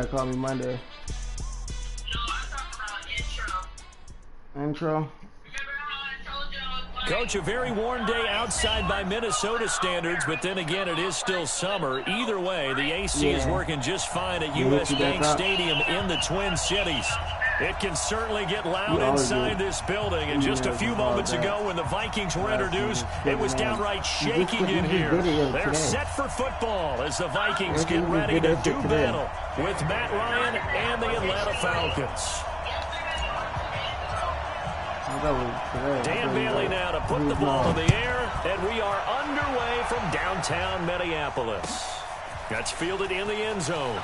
Call me Monday. No, I'm talking about intro. Intro. Remember how I told you I was Coach, a very warm day outside by Minnesota standards, but then again, it is still summer. Either way, the AC is working just fine at U.S. Bank Stadium in the Twin Cities. It can certainly get loud inside this building, and just a few moments ago when the Vikings were introduced, it was downright shaking in here. They're set for football as the Vikings get ready to do battle with Matt Ryan and the Atlanta Falcons. Dan Bailey now to put the ball in the air, and we are underway from downtown Minneapolis. That's fielded in the end zone.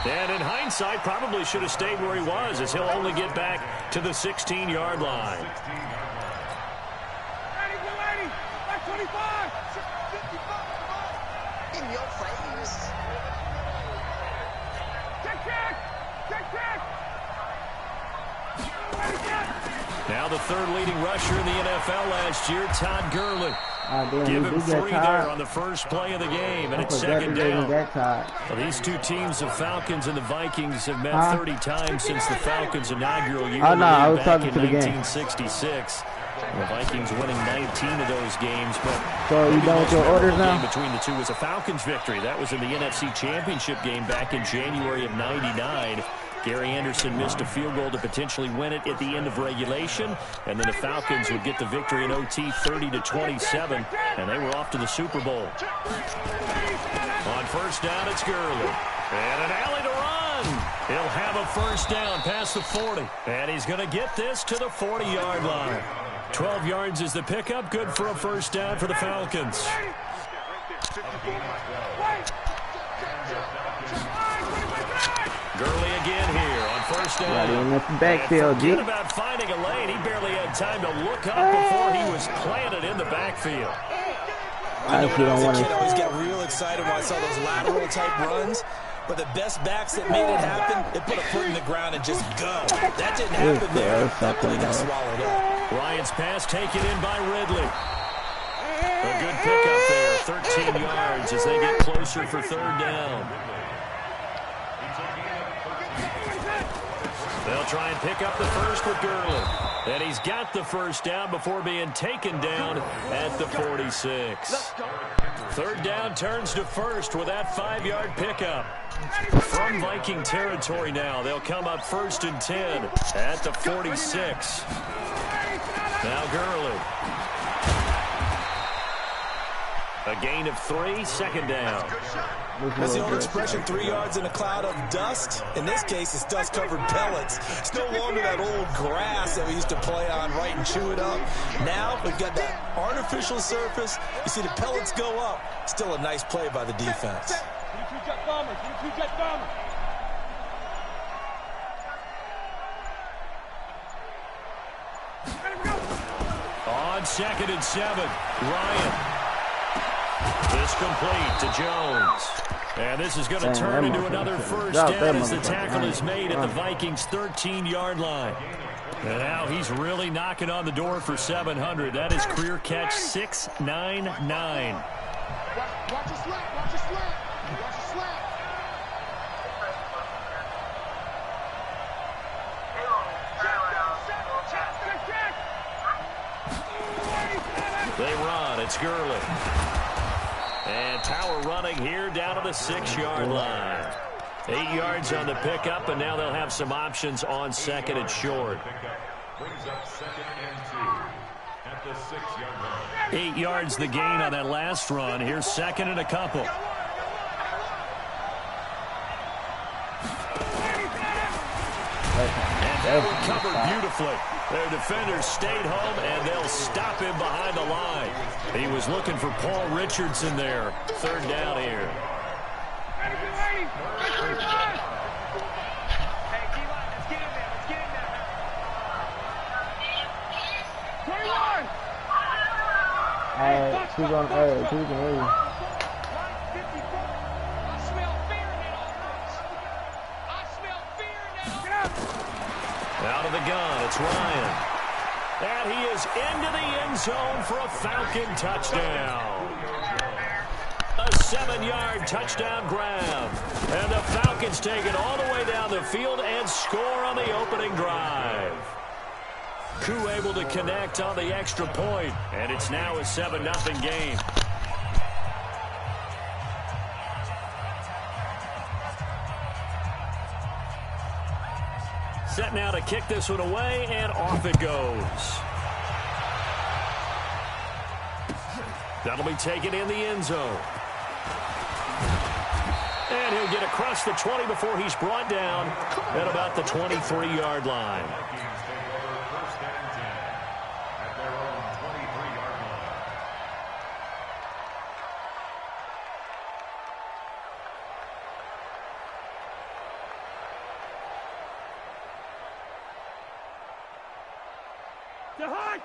And in hindsight, probably should have stayed where he was, as he'll only get back to the 16-yard line. In your face. Now the third leading rusher in the NFL last year, Todd Gurley. Give him 3 there on the first play of the game, and it's second down. Well, these two teams, the Falcons and the Vikings, have met 30 times since the Falcons' inaugural year back in 1966. The Vikings winning 19 of those games, but so you done with your orders now? Between the two was a Falcons victory. That was in the NFC Championship game back in January of '99. Gary Anderson missed a field goal to potentially win it at the end of regulation, and then the Falcons would get the victory in OT 30-27, and they were off to the Super Bowl. On first down, it's Gurley. And an alley to run. He'll have a first down past the 40, and he's going to get this to the 40-yard line. 12 yards is the pickup, good for a first down for the Falcons. Gurley again here on first down. Right in the backfield, Forget about finding a lane. He barely had time to look up before he was planted in the backfield. I know when I was a kid, I always get real excited when I saw those lateral type runs. But the best backs that made it happen, they put a foot in the ground and just go. That didn't happen there. That play got swallowed up. Ryan's pass taken in by Ridley. A good pickup there, 13 yards as they get closer for third down. They'll try and pick up the first with Gurley. And he's got the first down before being taken down at the 46. Third down turns to first with that 5-yard pickup. From Viking territory now, they'll come up first and 10 at the 46. Now Gurley. A gain of 3, second down. That's the old expression, 3 yards in a cloud of dust. In this case, it's dust-covered pellets. It's no longer that old grass that we used to play on, right, and chew it up. Now we've got that artificial surface. You see the pellets go up. Still a nice play by the defense. On 2nd and 7, Ryan. This complete to Jones. And this is going to turn into another first down as the tackle is made at the Vikings' 13-yard line. And now he's really knocking on the door for 700. That is career catch 699. Watch your slap, watch your slap, watch your slap. They run. It's Gurley. And power running here down to the 6-yard line. 8 yards on the pickup, and now they'll have some options on second and short. 8 yards the gain on that last run. Here's second and a couple. And they were covered beautifully. Their defenders stayed home, and they'll stop him behind the line. He was looking for Paul Richardson there. Third down here. Who's on edge? Who's on edge? Out of the gun, it's Ryan. And he is into the end zone for a Falcon touchdown. A 7-yard touchdown grab. And the Falcons take it all the way down the field and score on the opening drive. Koo able to connect on the extra point, and it's now a 7-0 game. Set now to kick this one away, and off it goes. That'll be taken in the end zone. And he'll get across the 20 before he's brought down at about the 23-yard line.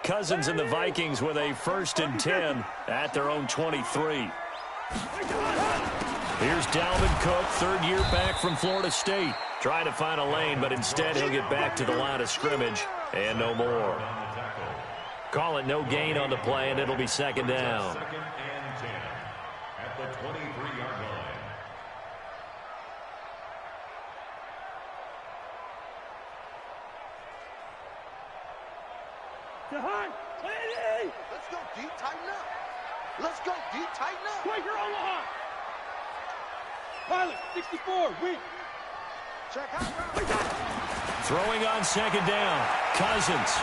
Cousins and the Vikings with a 1st and 10 at their own 23. Here's Dalvin Cook, 3rd year back from Florida State. Trying to find a lane, but instead he'll get back to the line of scrimmage and no more. Call it no gain on the play, and it'll be 2nd down. 2nd and 10 at the 23-yard line. Let's go deep, tighten up. Let's go deep, tighten up. Quaker Omaha. Pilot, 64, win. Check out. Throwing on 2nd down, Cousins.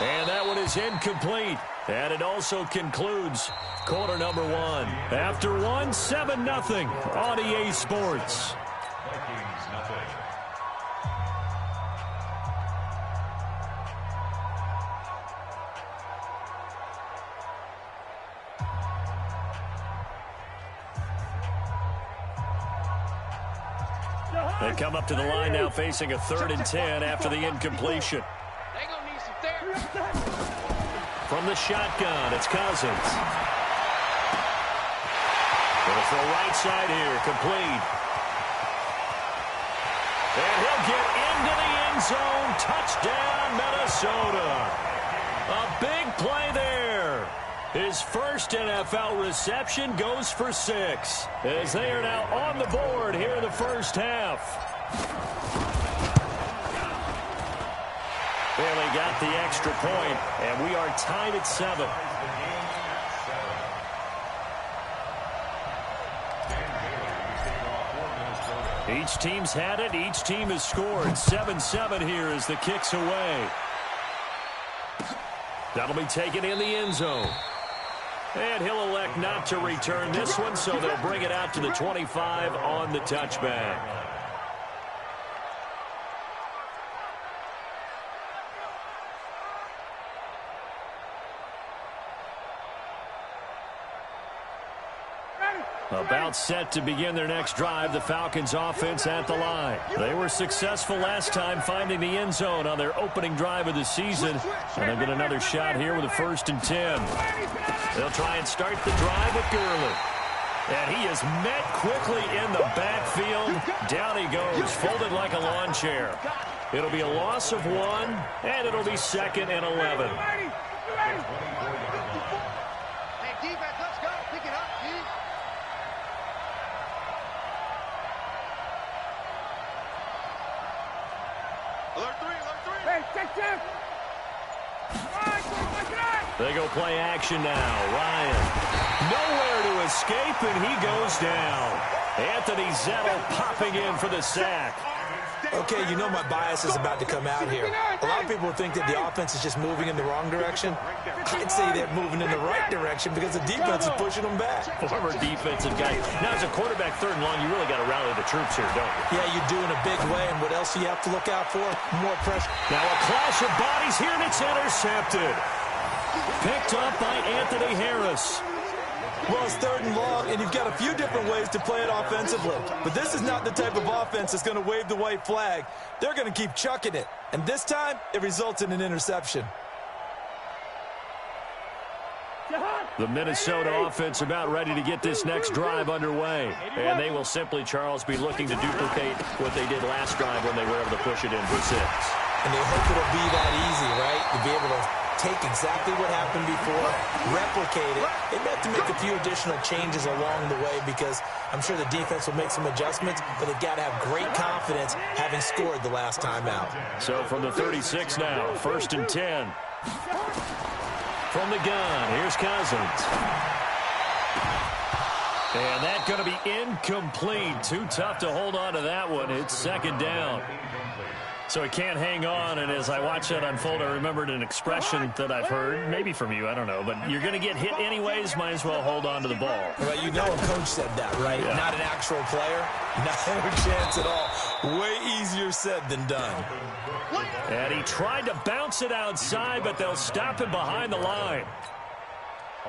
And that one is incomplete. And it also concludes quarter number 1. After 1, 7-0 on EA Sports. Vikings nothing. They come up to the line now facing a 3rd and 10 after the incompletion. They gonna need some therapy. From the shotgun, it's Cousins. Gonna throw right side here, complete. And he'll get into the end zone. Touchdown, Minnesota. A big play there. His 1st NFL reception goes for 6 as they are now on the board here in the 1st half. Barely got the extra point, and we are tied at 7. Each team's had it. Each team has scored. 7-7 here as the kick's away. That'll be taken in the end zone. And he'll elect not to return this one, so they'll bring it out to the 25 on the touchback. About set to begin their next drive, the Falcons offense at the line. They were successful last time finding the end zone on their opening drive of the season. And they'll get another shot here with a 1st and 10. They'll try and start the drive with Gurley. And he is met quickly in the backfield. Down he goes, folded like a lawn chair. It'll be a loss of 1, and it'll be 2nd and 11. Hey, defense, let's go. Pick it up, dude. Alert 3, alert 3. Hey, check. They go play action now. Ryan, nowhere to escape, and he goes down. Anthony Zettel popping in for the sack. Okay, you know my bias is about to come out here. A lot of people think that the offense is just moving in the wrong direction. I'd say they're moving in the right direction because the defense is pushing them back. Former defensive guy. Now, as a quarterback 3rd and long, you really got to rally the troops here, don't you? Yeah, you do in a big way, and what else do you have to look out for? More pressure. Now a clash of bodies here, and it's intercepted. Picked up by Anthony Harris. Well, it's 3rd and long, and you've got a few different ways to play it offensively. But this is not the type of offense that's going to wave the white flag. They're going to keep chucking it. And this time, it results in an interception. The Minnesota offense about ready to get this next drive underway. And they will simply, Charles, be looking to duplicate what they did last drive when they were able to push it in for 6. And they hope it'll be that easy, right? To be able to take exactly what happened before, replicate it. They may have to make a few additional changes along the way because I'm sure the defense will make some adjustments, but they've got to have great confidence having scored the last time out. So from the 36 now, 1st and 10. From the gun, here's Cousins. And that's going to be incomplete. Too tough to hold on to that one. It's 2nd down. So he can't hang on, and as I watch that unfold, I remembered an expression that I've heard, maybe from you, I don't know, but you're going to get hit anyways, might as well hold on to the ball. Well, you know a coach said that, right? Yeah. Not an actual player. Not a chance at all. Way easier said than done. And he tried to bounce it outside, but they'll stop him behind the line.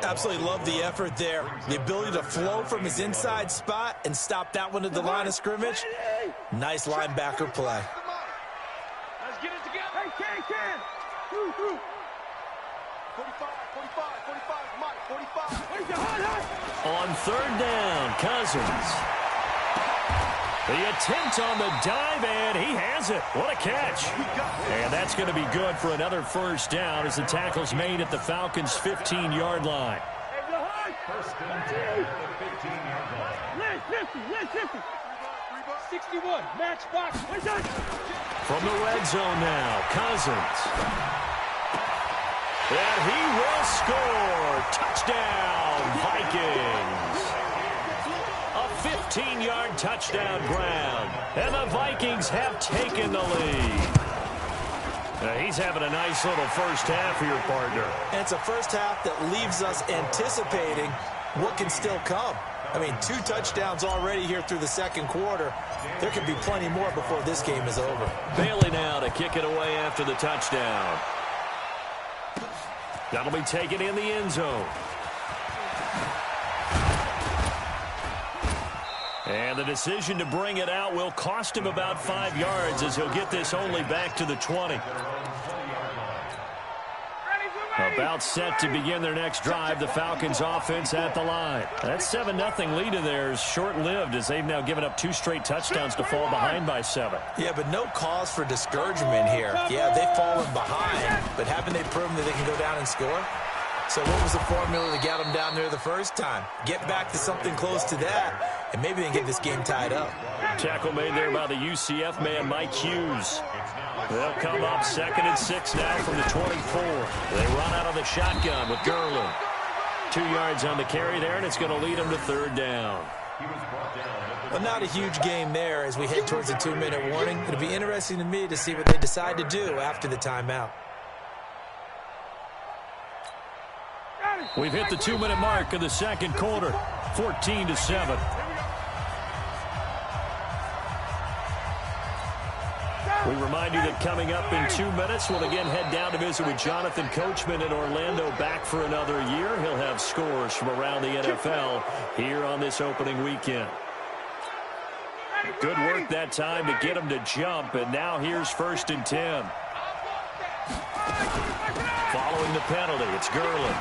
Absolutely love the effort there. The ability to flow from his inside spot and stop that one at the line of scrimmage. Nice linebacker play. Let's get it together. Hey, Ken. 45, Mike, 45. Where's your hot? On 3rd down, Cousins. The attempt on the dive, and he has it. What a catch. And that's going to be good for another 1st down as the tackle's made at the Falcons' 15-yard line. 61, match box. From the red zone now, Cousins. And he will score. Touchdown, Vikings. A 15-yard touchdown grab. And the Vikings have taken the lead. Now, he's having a nice little first half here, partner. And it's a first half that leaves us anticipating what can still come. I mean, 2 touchdowns already here through the 2nd quarter. There could be plenty more before this game is over. Bailey now to kick it away after the touchdown. That'll be taken in the end zone. And the decision to bring it out will cost him about 5 yards as he'll get this only back to the 20. About set to begin their next drive, the Falcons offense at the line. That 7-0 lead of theirs short-lived as they've now given up 2 straight touchdowns to fall behind by 7. Yeah, but no cause for discouragement here. Yeah, they've fallen behind, but haven't they proven that they can go down and score? So what was the formula to get them down there the first time? Get back to something close to that, and maybe they can get this game tied up. Tackle made there by the UCF man, Mike Hughes. They'll come up 2nd and 6 now from the 24. They run out of the shotgun with Garland. 2 yards on the carry there, and it's going to lead them to 3rd down. Well, not a huge game there as we head towards the 2-minute warning. It'll be interesting to me to see what they decide to do after the timeout. We've hit the 2-minute mark of the 2nd quarter, 14-7. We remind you that coming up in 2 minutes, we'll again head down to visit with Jonathan Coachman in Orlando, back for another year. He'll have scores from around the NFL here on this opening weekend. Good work that time to get him to jump, and now here's 1st and 10. Following the penalty, it's Garland.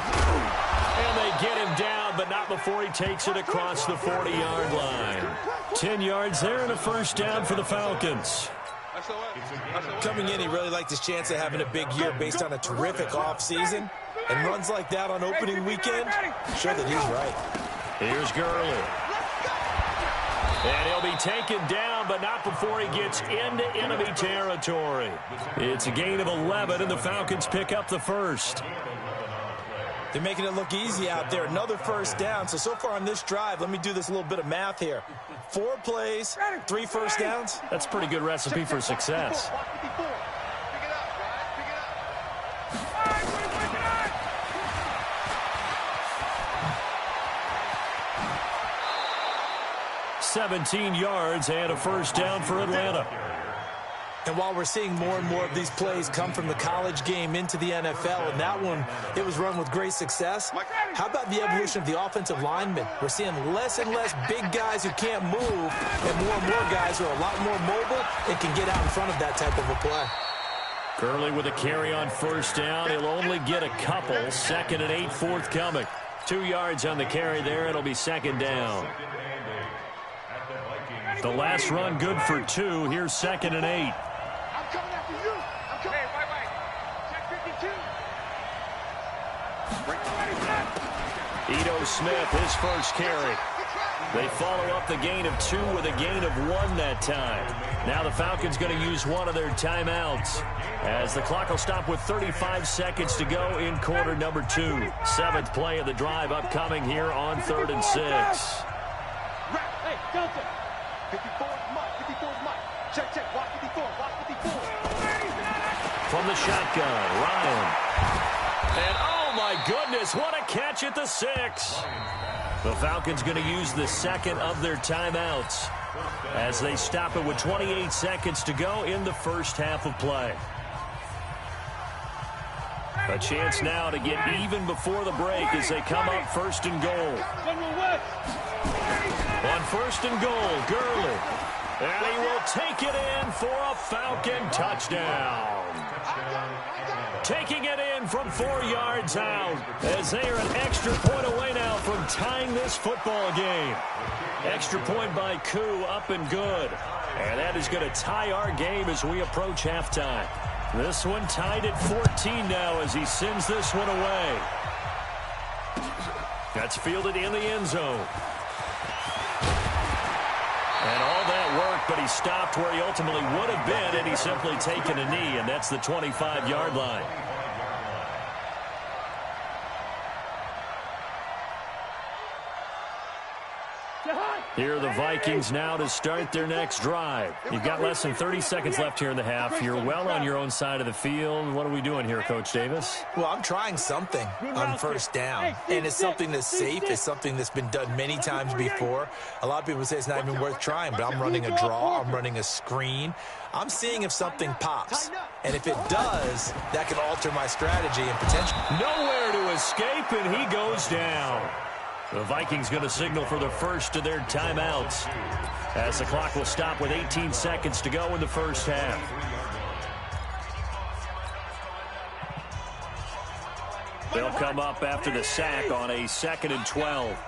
And they get him down, but not before he takes it across the 40-yard line. 10 yards there and a 1st down for the Falcons. Coming in, he really liked his chance of having a big year based on a terrific offseason. And runs like that on opening weekend, show that he's right. Here's Gurley. And he'll be taken down, but not before he gets into enemy territory. It's a gain of 11, and the Falcons pick up the 1st. They're making it look easy out there. Another 1st down. So far on this drive, let me do this little bit of math here. 4 plays, 3 1st downs. That's a pretty good recipe for success. Pick it up, guys. 17 yards and a 1st down for Atlanta. And while we're seeing more and more of these plays come from the college game into the NFL, and that one, it was run with great success, how about the evolution of the offensive linemen? We're seeing less and less big guys who can't move, and more guys who are a lot more mobile and can get out in front of that type of a play. Gurley with a carry on 1st down. He'll only get a couple. 2nd and 8 forthcoming. 2 yards on the carry there. It'll be 2nd down. The last run good for 2. Here's 2nd and 8. I'm coming after you. I'm coming. Hey, wait. Check 52. Ito Smith, his first carry. They follow up the gain of 2 with a gain of 1 that time. Now the Falcons going to use one of their timeouts as the clock will stop with 35 seconds to go in quarter number 2. 7th play of the drive upcoming here on 3rd and 6. Hey, Delta. 54 is Mike. 54 is Mike. Check, check. Watch 54. Watch 54. From the shotgun, Ryan. And oh my goodness, what a catch at the 6. The Falcons going to use the second of their timeouts as they stop it with 28 seconds to go in the first half of play. A chance now to get even before the break as they come up 1st and goal. On 1st and goal, Gurley. And he will take it in for a Falcon touchdown. Taking it in from 4 yards out as they are an extra point away now from tying this football game. Extra point by Koo, up and good. And that is going to tie our game as we approach halftime. This one tied at 14 now as he sends this one away. That's fielded in the end zone. And all that work, but he stopped where he ultimately would have been, and he's simply taken a knee, and that's the 25-yard line. Here are the Vikings now to start their next drive. You've got less than 30 seconds left here in the half. You're well on your own side of the field. What are we doing here, Coach Davis? Well, I'm trying something on 1st down, and it's something that's safe. It's something that's been done many times before. A lot of people say it's not even worth trying, but I'm running a draw. I'm running a screen. I'm seeing if something pops, and if it does, that can alter my strategy and potential. Nowhere to escape, and he goes down. The Vikings going to signal for the first of their timeouts as the clock will stop with 18 seconds to go in the first half. They'll come up after the sack on a 2nd and 12.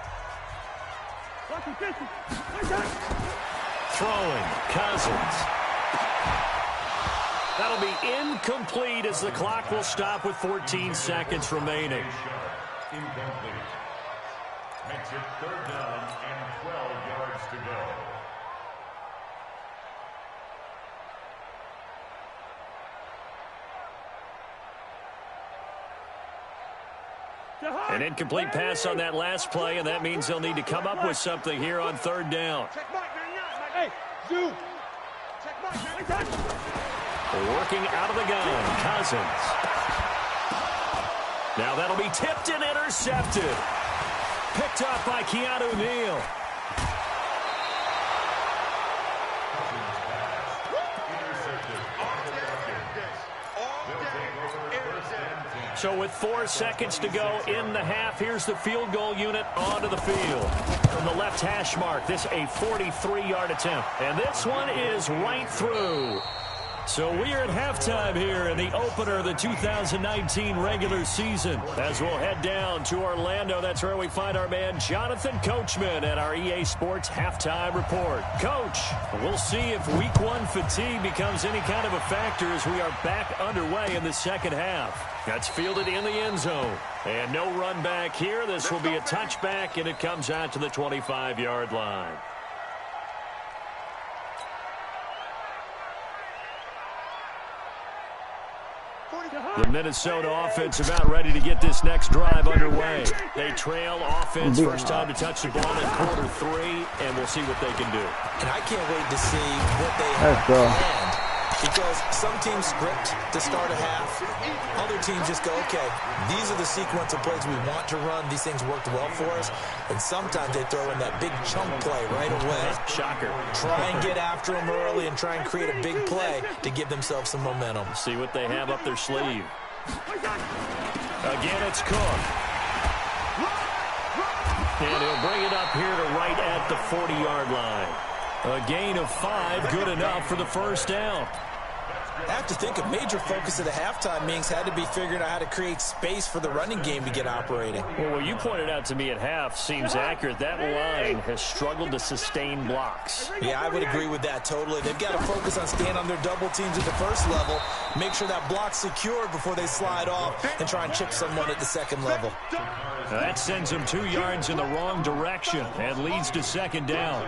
Throwing, Cousins. That'll be incomplete as the clock will stop with 14 seconds remaining. Incomplete. Makes it 3rd down and 12 yards to go. An incomplete pass on that last play, and that means they'll need to come up with something here on 3rd down. Hey, Zoo. Working out of the gun, Cousins. Now that'll be tipped and intercepted. Picked up by Keanu Neal. So with 4 seconds to go in the half, here's the field goal unit onto the field. From the left hash mark, this a 43-yard attempt. And this one is right through. So we are at halftime here in the opener of the 2019 regular season. As we'll head down to Orlando, that's where we find our man Jonathan Coachman at our EA Sports Halftime Report. Coach, we'll see if Week 1 fatigue becomes any kind of a factor as we are back underway in the second half. That's fielded in the end zone. And no run back here. This will be a touchback, and it comes out to the 25-yard line. The Minnesota offense about ready to get this next drive underway. They trail offense, first time to touch the ball in quarter 3, and we'll see what they can do. And I can't wait to see what they have planned, because some teams script to start a half. Other teams just go, okay, these are the sequence of plays we want to run. These things worked well for us. And sometimes they throw in that big chunk play right away. Shocker. Try and get after them early and try and create a big play to give themselves some momentum. See what they have up their sleeve. Again, it's Cook. And he'll bring it up here to right at the 40-yard line. A gain of 5, good enough for the first down. I have to think a major focus of the halftime meetings had to be figuring out how to create space for the running game to get operating. Well, what you pointed out to me at half seems accurate. That line has struggled to sustain blocks. Yeah, I would agree with that totally. They've got to focus on staying on their double teams at the first level, make sure that block's secured before they slide off and try and chip someone at the second level. Now that sends them 2 yards in the wrong direction and leads to second down.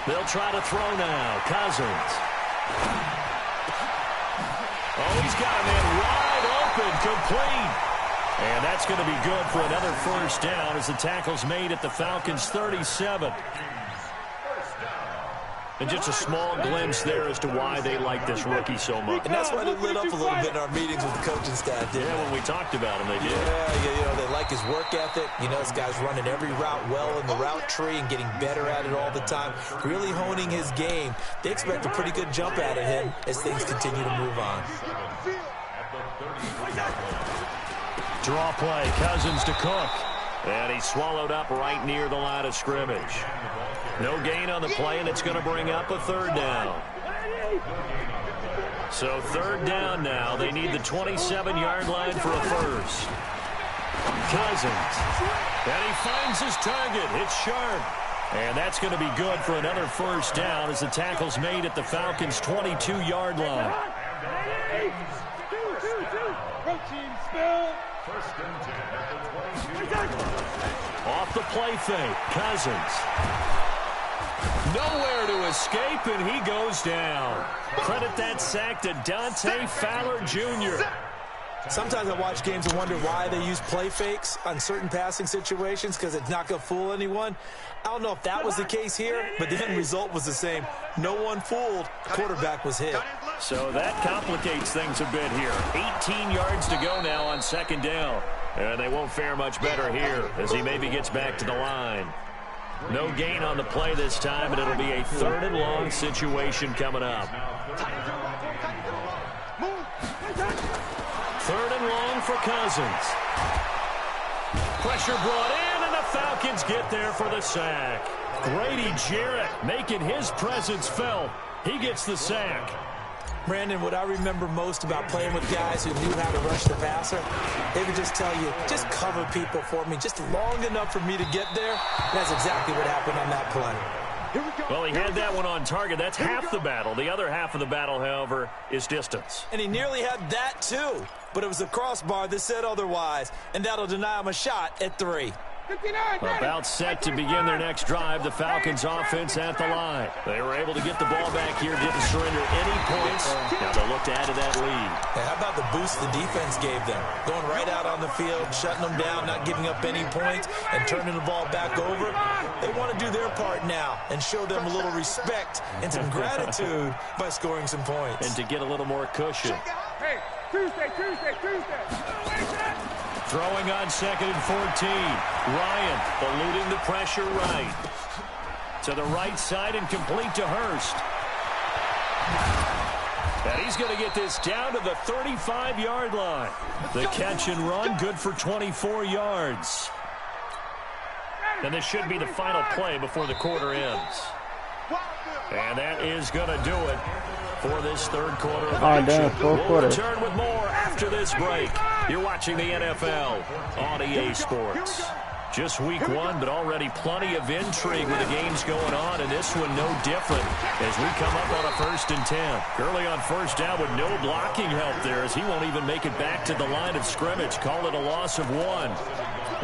They'll try to throw now. Cousins. Oh, he's got a man wide open, complete. And that's going to be good for another first down as the tackle's made at the Falcons' 37. And just a small glimpse there as to why they like this rookie so much. And that's why they lit up a little bit in our meetings with the coaching staff, didn't they? When we talked about him, they did. Yeah, they like his work ethic. You know, this guy's running every route well in the route tree and getting better at it all the time, really honing his game. They expect a pretty good jump out of him as things continue to move on. Draw play, Cousins to Cook. And he's swallowed up right near the line of scrimmage. No gain on the play, and it's going to bring up a third down. So third down now. They need the 27-yard line for a first. Cousins. And he finds his target. It's sharp. And that's going to be good for another first down as the tackle's made at the Falcons' 22-yard line. Off the play fake. Cousins. Nowhere to escape, and he goes down. Credit that sack to Dante Fowler Jr. Sometimes I watch games and wonder why they use play fakes on certain passing situations because it's not going to fool anyone. I don't know if that was the case here, but the end result was the same. No one fooled. Quarterback was hit. So that complicates things a bit here. 18 yards to go now on second down. And they won't fare much better here as he maybe gets back to the line. No gain on the play this time, and it'll be a third and long situation coming up. Third and long for Cousins. Pressure brought in, and the Falcons get there for the sack. Grady Jarrett making his presence felt. He gets the sack. Brandon, what I remember most about playing with guys who knew how to rush the passer, they would just tell you, just cover people for me, just long enough for me to get there. That's exactly what happened on that play. Well, he had that one on target. That's half the battle. The other half of the battle, however, is distance. And he nearly had that, too. But it was a crossbar that said otherwise, and that'll deny him a shot at 3. About set to begin their next drive, the Falcons offense at the line. They were able to get the ball back here, didn't surrender any points. Now they'll look to add to that lead. Hey, how about the boost the defense gave them? Going right out on the field, shutting them down, not giving up any points, and turning the ball back over. They want to do their part now and show them a little respect and some gratitude by scoring some points. And to get a little more cushion. Hey, Tuesday. Throwing on second and 14. Ryan eluding the pressure right. To the right side and complete to Hurst. And he's going to get this down to the 35-yard line. The catch and run good for 24 yards. And this should be the final play before the quarter ends. And that is going to do it for this third quarter of action. We'll return with more after this break. You're watching the NFL on EA Sports. Just week one, but already plenty of intrigue with the games going on, and this one no different as we come up on a 1st and 10. Early on first down with no blocking help there as he won't even make it back to the line of scrimmage. Call it a loss of 1.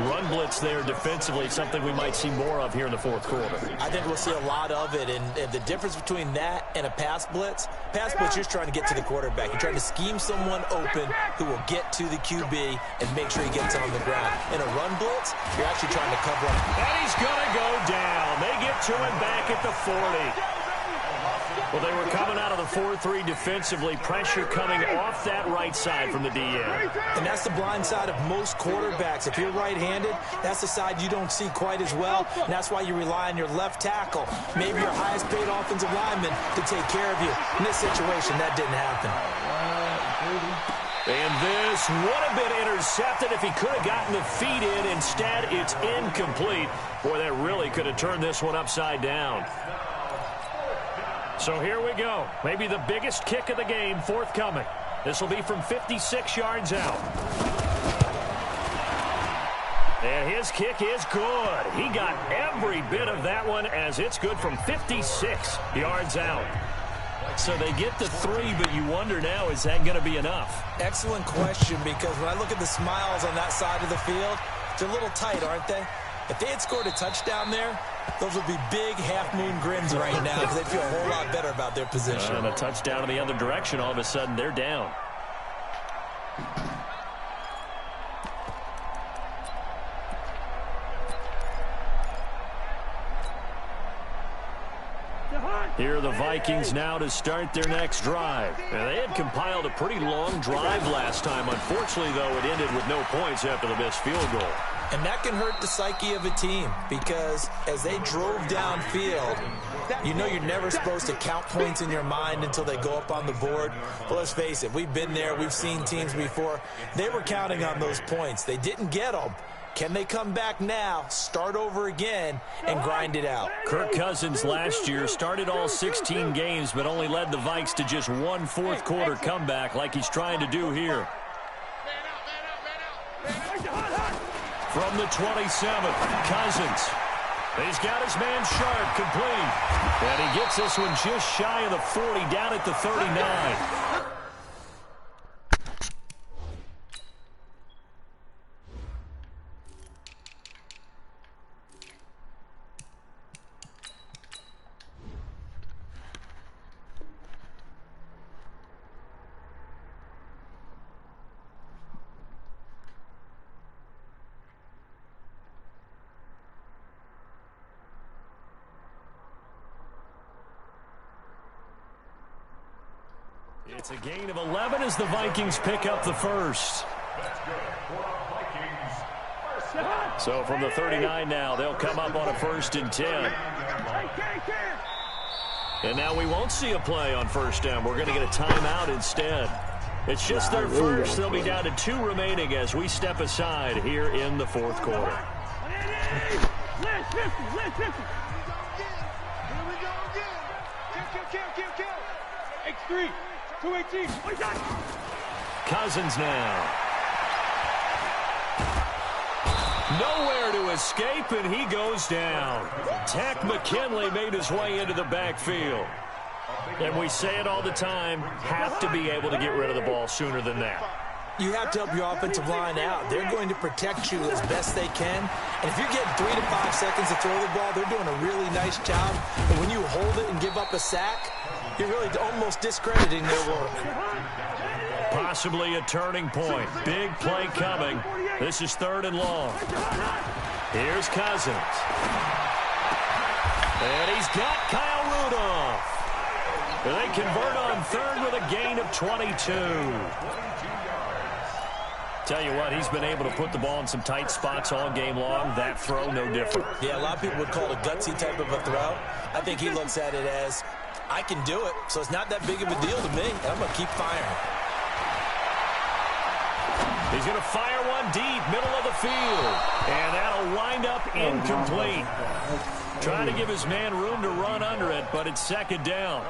Run blitz there defensively, something we might see more of here in the fourth quarter. I think we'll see a lot of it, and the difference between that and a pass blitz, you're trying to get to the quarterback. You're trying to scheme someone open who will get to the QB and make sure he gets on the ground. In a run blitz, you're actually trying to cover up. And he's going to go down. They get to him back at the 40. Well, they were coming out of the 4-3 defensively. Pressure coming off that right side from the DN. And that's the blind side of most quarterbacks. If you're right-handed, that's the side you don't see quite as well. And that's why you rely on your left tackle, maybe your highest-paid offensive lineman, to take care of you. In this situation, that didn't happen. And this would have been intercepted if he could have gotten the feet in. Instead, it's incomplete. Boy, that really could have turned this one upside down. So here we go. Maybe the biggest kick of the game forthcoming. This will be from 56 yards out. And his kick is good. He got every bit of that one as it's good from 56 yards out. So they get the 3, but you wonder now, is that going to be enough? Excellent question, because when I look at the smiles on that side of the field, they're a little tight, aren't they? If they had scored a touchdown there, those would be big half-moon grins right now because they'd feel a whole lot better about their position. And a touchdown in the other direction, all of a sudden they're down. Here are the Vikings now to start their next drive. And they had compiled a pretty long drive last time. Unfortunately, though, it ended with no points after the missed field goal. And that can hurt the psyche of a team because as they drove downfield, you know you're never supposed to count points in your mind until they go up on the board. But let's face it, we've been there. We've seen teams before. They were counting on those points. They didn't get them. Can they come back now, start over again, and grind it out? Kirk Cousins last year started all 16 games but only led the Vikes to just one fourth-quarter comeback like he's trying to do here. From the 27, Cousins. He's got his man Sharp complete. And he gets this one just shy of the 40, down at the 39. It's a gain of 11 as the Vikings pick up the first. So from the 39 now, they'll come up on a 1st and 10. And now we won't see a play on 1st down. We're going to get a timeout instead. It's just their first. They'll be down to 2 remaining as we step aside here in the 4th quarter. X3. 218. Cousins now. Nowhere to escape, and he goes down. Tack McKinley made his way into the backfield. And we say it all the time, have to be able to get rid of the ball sooner than that. You have to help your offensive line out. They're going to protect you as best they can. And if you're getting 3 to 5 seconds to throw the ball, they're doing a really nice job. But when you hold it and give up a sack, you're really almost discrediting their work. Possibly a turning point. Big play coming. This is 3rd and long. Here's Cousins. And he's got Kyle Rudolph. And they convert on 3rd with a gain of 22. Tell you what, he's been able to put the ball in some tight spots all game long. That throw, no different. Yeah, a lot of people would call it a gutsy type of a throw. I think he looks at it as, I can do it, so it's not that big of a deal to me. I'm going to keep firing. He's going to fire one deep, middle of the field. And that'll wind up incomplete. Trying to give his man room to run under it, but it's 2nd down.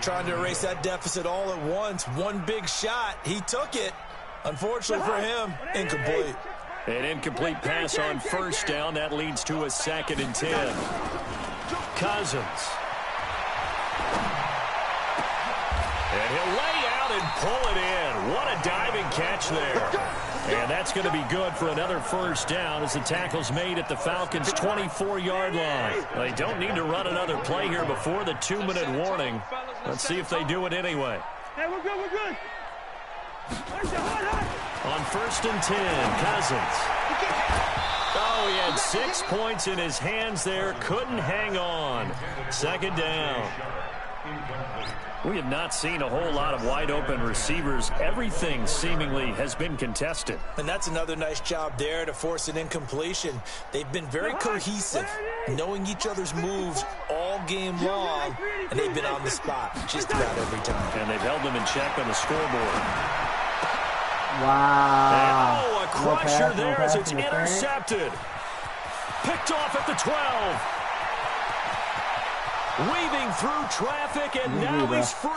Trying to erase that deficit all at once. One big shot. He took it. Unfortunately for him, incomplete. An incomplete pass on 1st down. That leads to a 2nd and 10. Cousins. And he'll lay out and pull it in. What a diving catch there. And that's going to be good for another 1st down as the tackle's made at the Falcons' 24-yard line. They don't need to run another play here before the 2-minute warning. Let's see if they do it anyway. Hey, we're good, we're good. On 1st and 10, Cousins. Oh, he had 6 points in his hands there. Couldn't hang on. 2nd down. We have not seen a whole lot of wide-open receivers. Everything seemingly has been contested. And that's another nice job there to force an incompletion. They've been very cohesive, knowing each other's moves all game long, and they've been on the spot just about every time. And they've held them in check on the scoreboard. Wow. Oh, a crusher there as it's intercepted. Picked off at the 12. Weaving through traffic, and now he's free.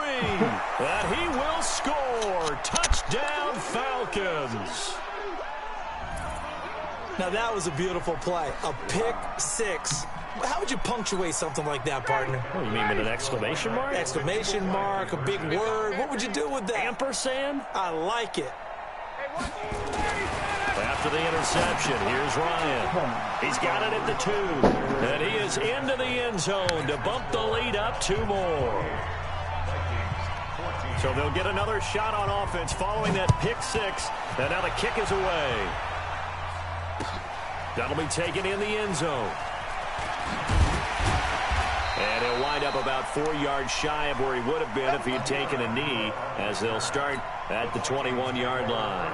And he will score. Touchdown, Falcons. Now, that was a beautiful play. A pick six. How would you punctuate something like that, partner? Oh, you mean with an exclamation mark? Exclamation mark, a big word. What would you do with that? Ampersand? I like it. After the interception, here's Ryan. He's got it at the 2. And he is into the end zone to bump the lead up 2 more. So they'll get another shot on offense following that pick 6. And now the kick is away. That'll be taken in the end zone. And he'll wind up about 4 yards shy of where he would have been if he had taken a knee, as they'll start at the 21-yard line.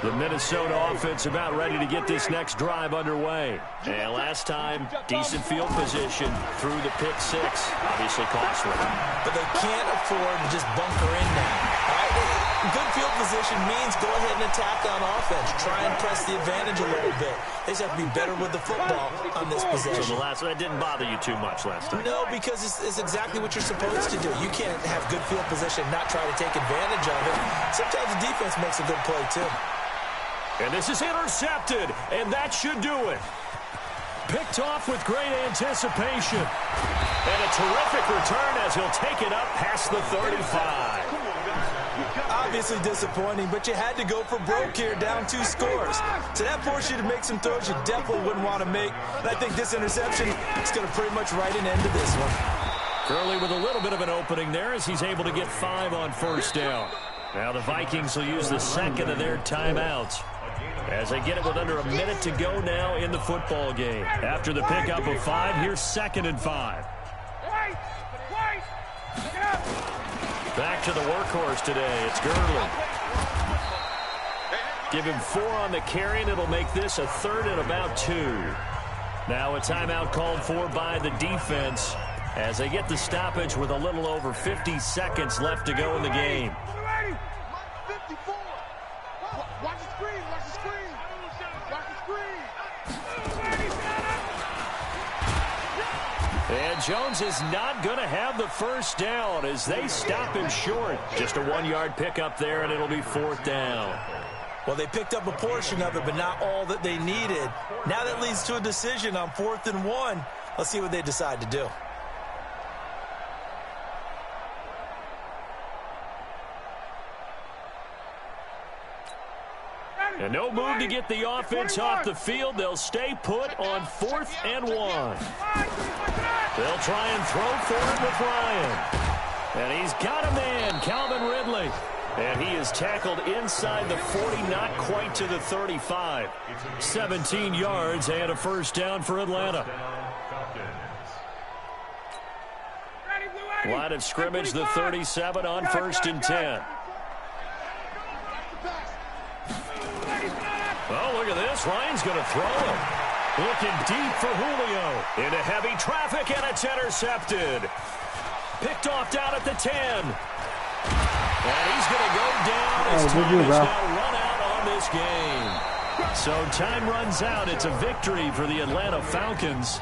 The Minnesota offense about ready to get this next drive underway. And last time, decent field position through the pick 6. Obviously costly. But they can't afford to just bunker in now. All right? Good field position means go ahead and attack on offense. Try and press the advantage a little bit. They just have to be better with the football on this possession. So that didn't bother you too much last time? No, because it's exactly what you're supposed to do. You can't have good field position and not try to take advantage of it. Sometimes the defense makes a good play, too. And this is intercepted, and that should do it. Picked off with great anticipation. And a terrific return as he'll take it up past the 35. Obviously disappointing, but you had to go for broke here, down 2 scores. So that forced you to make some throws you definitely wouldn't want to make. And I think this interception is going to pretty much write an end to this one. Gurley with a little bit of an opening there as he's able to get 5 on first down. Now the Vikings will use the second of their timeouts as they get it with under a minute to go now in the football game. After the pickup of 5, here's 2nd and 5. Back to the workhorse today. It's Gurley. Give him 4 on the carry, and it'll make this a 3rd and about 2. Now a timeout called for by the defense as they get the stoppage with a little over 50 seconds left to go in the game. Watch the screen, watch the screen. Watch the screen. And Jones is not going to have the first down as they stop him short. Just a 1-yard pickup there, and it'll be 4th down. Well, they picked up a portion of it, but not all that they needed. Now that leads to a decision on 4th and 1. Let's see what they decide to do. And no move to get the offense off the field. They'll stay put on 4th and 1. They'll try and throw for it with Ryan. And he's got a man, Calvin Ridley. And he is tackled inside the 40, not quite to the 35. 17 yards and a first down for Atlanta. Line of scrimmage, the 37 on 1st and 10. Oh, look at this. Ryan's going to throw it. Looking deep for Julio. Into heavy traffic, and it's intercepted. Picked off down at the 10. And he's going to go down as time is now run out on this game. So time runs out. It's a victory for the Atlanta Falcons.